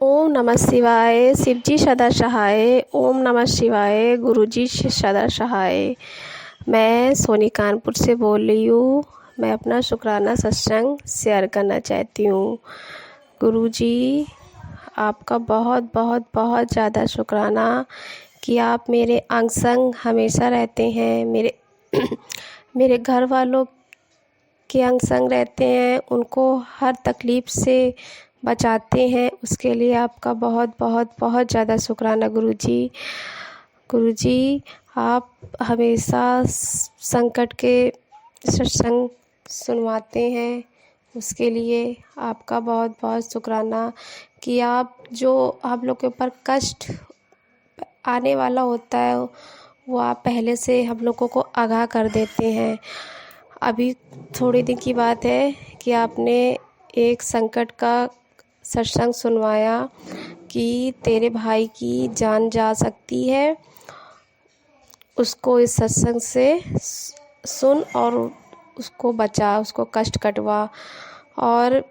ओम नमः शिवाय। शिवजी सदा सहाय। ओम नमः शिवाय। गुरुजी सदा सहाय। मैं सोनी कानपुर से बोल रही हूँ। मैं अपना शुक्राना सत्संग शेयर करना चाहती हूँ। गुरुजी, आपका बहुत बहुत बहुत ज़्यादा शुक्राना कि आप मेरे अंग संग हमेशा रहते हैं। मेरे घर वालों के अंग संग रहते हैं, उनको हर तकलीफ़ से बचाते हैं। उसके लिए आपका बहुत बहुत बहुत ज़्यादा शुक्राना गुरुजी। गुरुजी, आप हमेशा संकट के सत्संग सुनवाते हैं, उसके लिए आपका बहुत बहुत शुक्राना कि आप जो हम लोग के ऊपर कष्ट आने वाला होता है वो आप पहले से हम लोगों को आगाह कर देते हैं। अभी थोड़े दिन की बात है कि आपने एक संकट का सत्संग सुनवाया कि तेरे भाई की जान जा सकती है। उसको इस सत्संग से सुन और उसको बचा, उसको कष्ट कटवा। और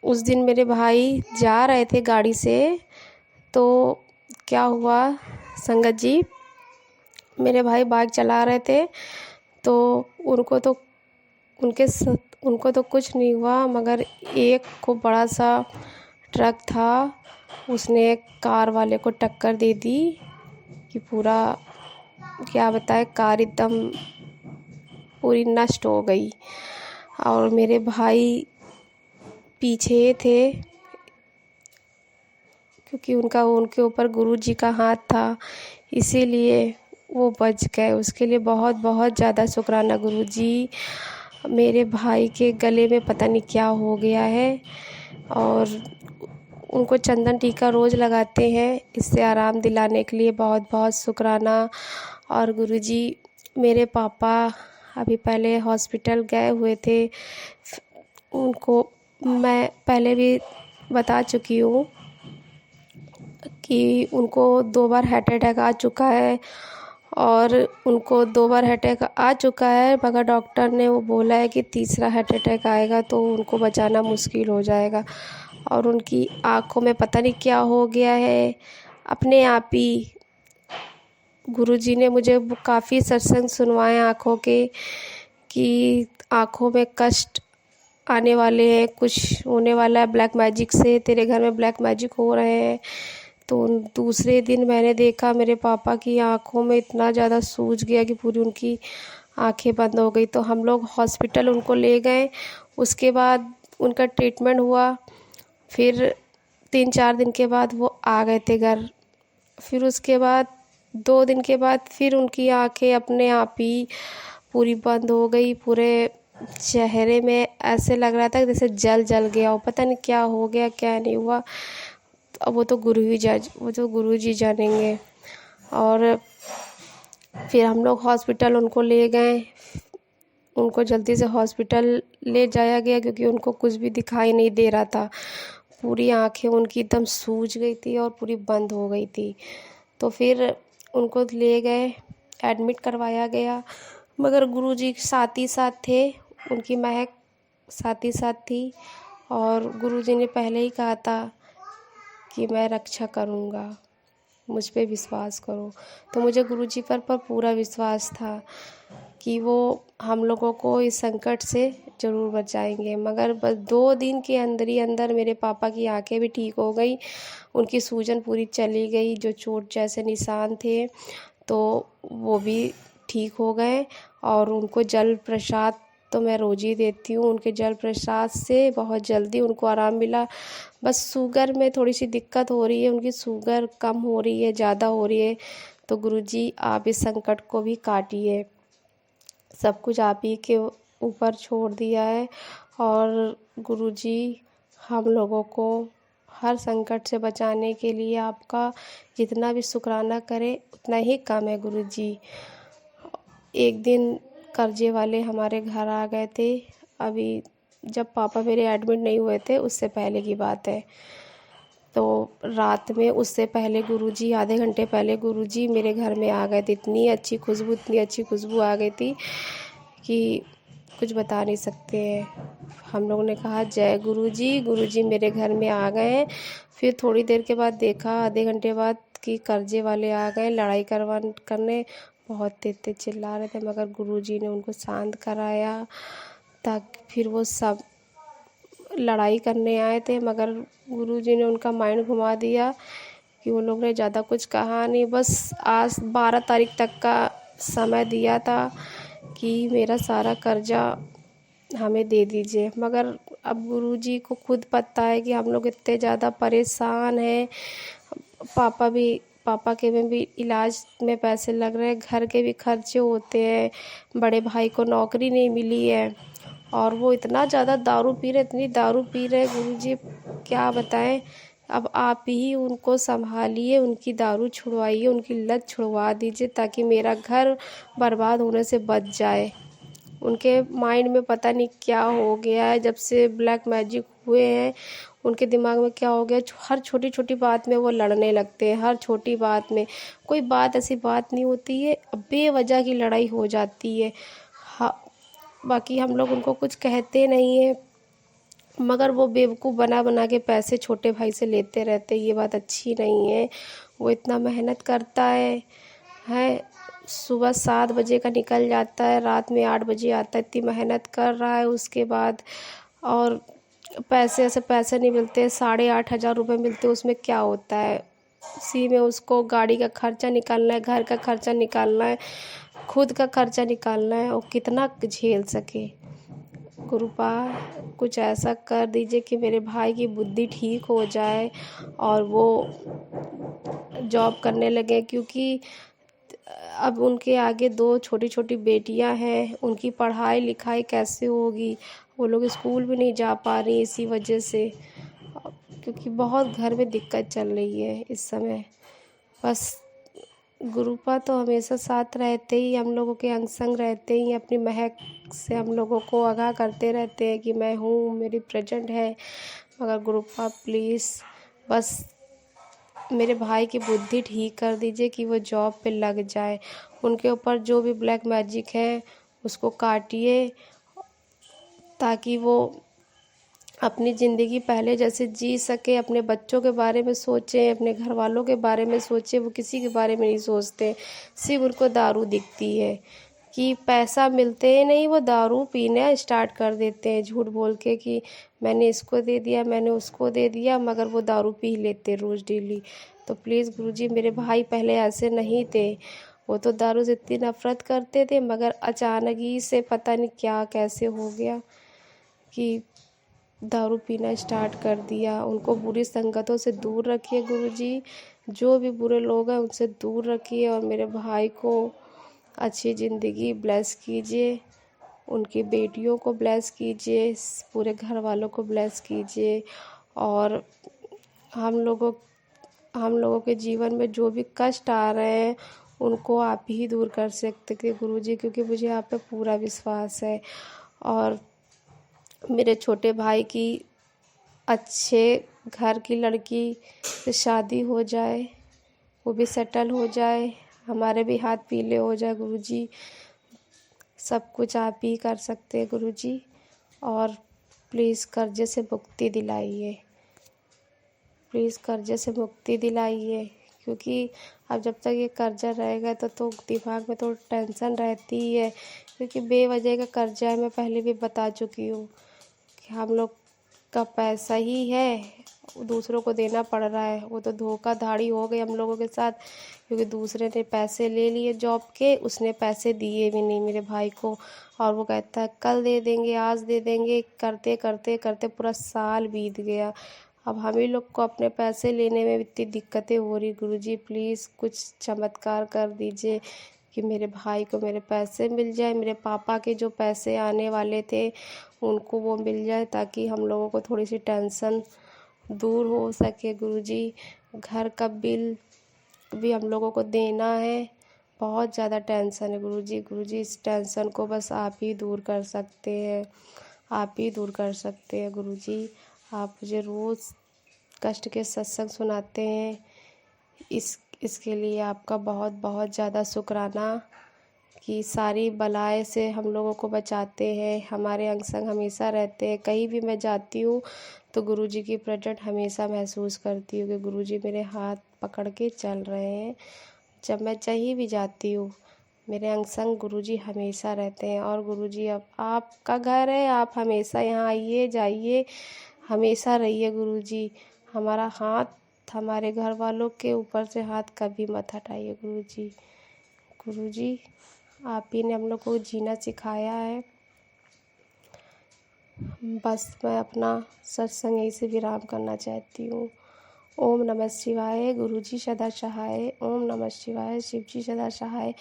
उस दिन मेरे भाई जा रहे थे गाड़ी से, तो क्या हुआ संगत जी, मेरे भाई बाइक चला रहे थे तो उनको तो कुछ नहीं हुआ, मगर एक को बड़ा सा ट्रक था, उसने कार वाले को टक्कर दे दी कि पूरा क्या बताए, कार एकदम पूरी नष्ट हो गई। और मेरे भाई पीछे थे क्योंकि उनके ऊपर गुरुजी का हाथ था, इसीलिए वो बच गए। उसके लिए बहुत बहुत ज़्यादा शुक्राना गुरुजी। मेरे भाई के गले में पता नहीं क्या हो गया है और उनको चंदन टीका रोज़ लगाते हैं, इससे आराम दिलाने के लिए बहुत बहुत शुक्राना। और गुरुजी, मेरे पापा अभी पहले हॉस्पिटल गए हुए थे, उनको मैं पहले भी बता चुकी हूँ कि उनको 2 बार हार्ट अटैक आ चुका है और उनको 2 बार हार्ट अटैक आ चुका है, मगर डॉक्टर ने वो बोला है कि तीसरा हार्ट अटैक आएगा तो उनको बचाना मुश्किल हो जाएगा। और उनकी आँखों में पता नहीं क्या हो गया है, अपने आप ही गुरुजी ने मुझे काफ़ी सत्संग सुनवाए आँखों के कि आँखों में कष्ट आने वाले हैं, कुछ होने वाला है ब्लैक मैजिक से, तेरे घर में ब्लैक मैजिक हो रहे हैं। तो दूसरे दिन मैंने देखा मेरे पापा की आँखों में इतना ज़्यादा सूज गया कि पूरी उनकी आँखें बंद हो गई। तो हम लोग हॉस्पिटल उनको ले गए, उसके बाद उनका ट्रीटमेंट हुआ। फिर 3-4 दिन के बाद वो आ गए थे घर। फिर उसके बाद 2 दिन के बाद फिर उनकी आँखें अपने आप ही पूरी बंद हो गई। पूरे चेहरे में ऐसे लग रहा था कि जैसे जल गया हो, पता नहीं क्या हो गया क्या नहीं हुआ। अब वो तो गुरुजी जानेंगे। और फिर हम लोग हॉस्पिटल उनको ले गए, उनको जल्दी से हॉस्पिटल ले जाया गया क्योंकि उनको कुछ भी दिखाई नहीं दे रहा था, पूरी आँखें उनकी एकदम सूज गई थी और पूरी बंद हो गई थी। तो फिर उनको ले गए, एडमिट करवाया गया, मगर गुरुजी साथ ही साथ थे, उनकी महक साथ ही साथ थी। और गुरुजी ने पहले ही कहा था कि मैं रक्षा करूँगा, मुझ पे विश्वास करो। तो मुझे गुरुजी पर पूरा विश्वास था कि वो हम लोगों को इस संकट से ज़रूर बचाएंगे। मगर बस 2 दिन के अंदर ही अंदर मेरे पापा की आंखें भी ठीक हो गई, उनकी सूजन पूरी चली गई, जो चोट जैसे निशान थे तो वो भी ठीक हो गए। और उनको जल प्रसाद तो मैं रोज़ ही देती हूँ, उनके जल प्रसाद से बहुत जल्दी उनको आराम मिला। बस शुगर में थोड़ी सी दिक्कत हो रही है, उनकी शुगर कम हो रही है, ज़्यादा हो रही है। तो गुरुजी, आप इस संकट को भी काटिए, सब कुछ आप ही के ऊपर छोड़ दिया है। और गुरुजी, हम लोगों को हर संकट से बचाने के लिए आपका जितना भी शुक्राना करें उतना ही कम है गुरुजी। एक दिन कर्जे वाले हमारे घर आ गए थे, अभी जब पापा मेरे एडमिट नहीं हुए थे उससे पहले की बात है। तो रात में उससे पहले गुरुजी, आधे घंटे पहले गुरुजी मेरे घर में आ गए थे। इतनी अच्छी खुशबू आ गई थी कि कुछ बता नहीं सकते हैं। हम लोगों ने कहा जय गुरुजी। गुरुजी मेरे घर में आ गए हैं। फिर थोड़ी देर के बाद देखा, आधे घंटे बाद, कि कर्जे वाले आ गए लड़ाई करने। बहुत तेज तेज चिल्ला रहे थे, मगर गुरुजी ने उनको शांत कराया। ताकि फिर वो सब लड़ाई करने आए थे, मगर गुरुजी ने उनका माइंड घुमा दिया कि वो लोग ने ज़्यादा कुछ कहा नहीं। बस आज 12 तारीख तक का समय दिया था कि मेरा सारा कर्जा हमें दे दीजिए, मगर अब गुरुजी को खुद पता है कि हम लोग इतने ज़्यादा परेशान हैं। पापा के में भी इलाज में पैसे लग रहे हैं, घर के भी खर्चे होते हैं, बड़े भाई को नौकरी नहीं मिली है और वो इतना ज़्यादा दारू पी रहे, इतनी दारू पी रहे गुरुजी, क्या बताएं। अब आप ही उनको संभालिए, उनकी दारू छुड़वाइए, उनकी लत छुड़वा दीजिए, ताकि मेरा घर बर्बाद होने से बच जाए। उनके माइंड में पता नहीं क्या हो गया है, जब से ब्लैक मैजिक हुए हैं उनके दिमाग में क्या हो गया, हर छोटी छोटी बात में वो लड़ने लगते हैं। हर छोटी बात में, कोई बात ऐसी बात नहीं होती है, बेवजह की लड़ाई हो जाती है। हाँ, बाकी हम लोग उनको कुछ कहते नहीं हैं, मगर वो बेवकूफ़ बना बना के पैसे छोटे भाई से लेते रहते। ये बात अच्छी नहीं है। वो इतना मेहनत करता है, सुबह 7 बजे का निकल जाता है, रात में 8 बजे आता है, इतनी मेहनत कर रहा है। उसके बाद और पैसे नहीं मिलते, 8,500 रुपये मिलते, उसमें क्या होता है, उसी में उसको गाड़ी का खर्चा निकालना है, घर का खर्चा निकालना है, खुद का खर्चा निकालना है, और कितना झेल सके। कृपा कुछ ऐसा कर दीजिए कि मेरे भाई की बुद्धि ठीक हो जाए और वो जॉब करने लगे, क्योंकि अब उनके आगे 2 छोटी छोटी बेटियां हैं, उनकी पढ़ाई लिखाई कैसे होगी। वो लोग स्कूल भी नहीं जा पा रही इसी वजह से, क्योंकि बहुत घर में दिक्कत चल रही है इस समय। बस गुरुपा तो हमेशा साथ रहते ही, हम लोगों के अंग संग रहते ही, अपनी महक से हम लोगों को आगाह करते रहते हैं कि मैं हूँ, मेरी प्रेजेंट है। मगर गुरुपा प्लीज़ बस मेरे भाई की बुद्धि ठीक कर दीजिए कि वो जॉब पे लग जाए। उनके ऊपर जो भी ब्लैक मैजिक है उसको काटिए, ताकि वो अपनी ज़िंदगी पहले जैसे जी सके, अपने बच्चों के बारे में सोचें, अपने घर वालों के बारे में सोचें। वो किसी के बारे में नहीं सोचते, सिर्फ उनको दारू दिखती है कि पैसा मिलते ही नहीं, वो दारू पीना स्टार्ट कर देते हैं झूठ बोल के कि मैंने इसको दे दिया, मैंने उसको दे दिया, मगर वो दारू पी लेते रोज़ डेली। तो प्लीज़ गुरुजी, मेरे भाई पहले ऐसे नहीं थे, वो तो दारू से इतनी नफ़रत करते थे, मगर अचानक ही से पता नहीं क्या कैसे हो गया कि दारू पीना स्टार्ट कर दिया। उनको बुरी संगतों से दूर रखिए गुरुजी, जो भी बुरे लोग हैं उनसे दूर रखिए, और मेरे भाई को अच्छी ज़िंदगी ब्लेस कीजिए, उनकी बेटियों को ब्लेस कीजिए, पूरे घर वालों को ब्लेस कीजिए। और हम लोगों के जीवन में जो भी कष्ट आ रहे हैं उनको आप ही दूर कर सकते हैं गुरुजी, क्योंकि मुझे आप पे पूरा विश्वास है। और मेरे छोटे भाई की अच्छे घर की लड़की से शादी हो जाए, वो भी सेटल हो जाए, हमारे भी हाथ पीले हो जाए गुरुजी। सब कुछ आप ही कर सकते हैं गुरुजी, और प्लीज़ कर्जे से मुक्ति दिलाइए, प्लीज़ कर्जे से मुक्ति दिलाइए। क्योंकि अब जब तक ये कर्जा रहेगा तो दिमाग में तो टेंशन रहती ही है, क्योंकि बेवजह का कर्जा है। मैं पहले भी बता चुकी हूँ कि हम लोग का पैसा ही है, दूसरों को देना पड़ रहा है। वो तो धोखाधड़ी हो गई हम लोगों के साथ, क्योंकि दूसरे ने पैसे ले लिए जॉब के, उसने पैसे दिए भी नहीं मेरे भाई को, और वो कहता है कल दे देंगे, आज दे देंगे, करते करते करते पूरा साल बीत गया। अब हम ही लोग को अपने पैसे लेने में इतनी दिक्कतें हो रही। गुरुजी प्लीज़ कुछ चमत्कार कर दीजिए कि मेरे भाई को मेरे पैसे मिल जाए, मेरे पापा के जो पैसे आने वाले थे उनको वो मिल जाए, ताकि हम लोगों को थोड़ी सी टेंशन दूर हो सके गुरुजी। घर का बिल भी हम लोगों को देना है, बहुत ज़्यादा टेंशन है गुरुजी। गुरुजी इस टेंशन को बस आप ही दूर कर सकते हैं, आप ही दूर कर सकते हैं गुरुजी। आप मुझे रोज़ कष्ट के सत्संग सुनाते हैं, इसके लिए आपका बहुत बहुत ज़्यादा शुक्राना कि सारी बलाएं से हम लोगों को बचाते हैं, हमारे अंग संग हमेशा रहते हैं। कहीं भी मैं जाती हूँ तो गुरुजी की प्रेजेंट हमेशा महसूस करती हूँ कि गुरुजी मेरे हाथ पकड़ के चल रहे हैं। जब मैं कहीं भी जाती हूँ मेरे अंग संग गुरुजी हमेशा रहते हैं। और गुरुजी अब आपका घर है, आप हमेशा यहाँ आइए जाइए, हमेशा रहिए गुरुजी। हमारा हाथ हमारे घर वालों के ऊपर से हाथ कभी मत हटाइए गुरुजी। गुरुजी आप ही ने हम लोग को जीना सिखाया है। बस मैं अपना सत्संग यहीं से विराम करना चाहती हूँ। ओम नमः शिवाय, गुरुजी सदा सहाय। ओम नमः शिवाय, शिवजी सदा सहाय।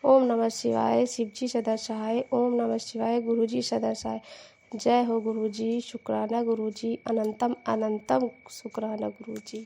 ओम नमः शिवाय, शिवजी सदा सहाय। ओम नमः शिवाय, गुरुजी सदा सहाय। जय हो गुरुजी, शुक्राना गुरुजी, अनंतम अनंतम शुक्राना गुरुजी।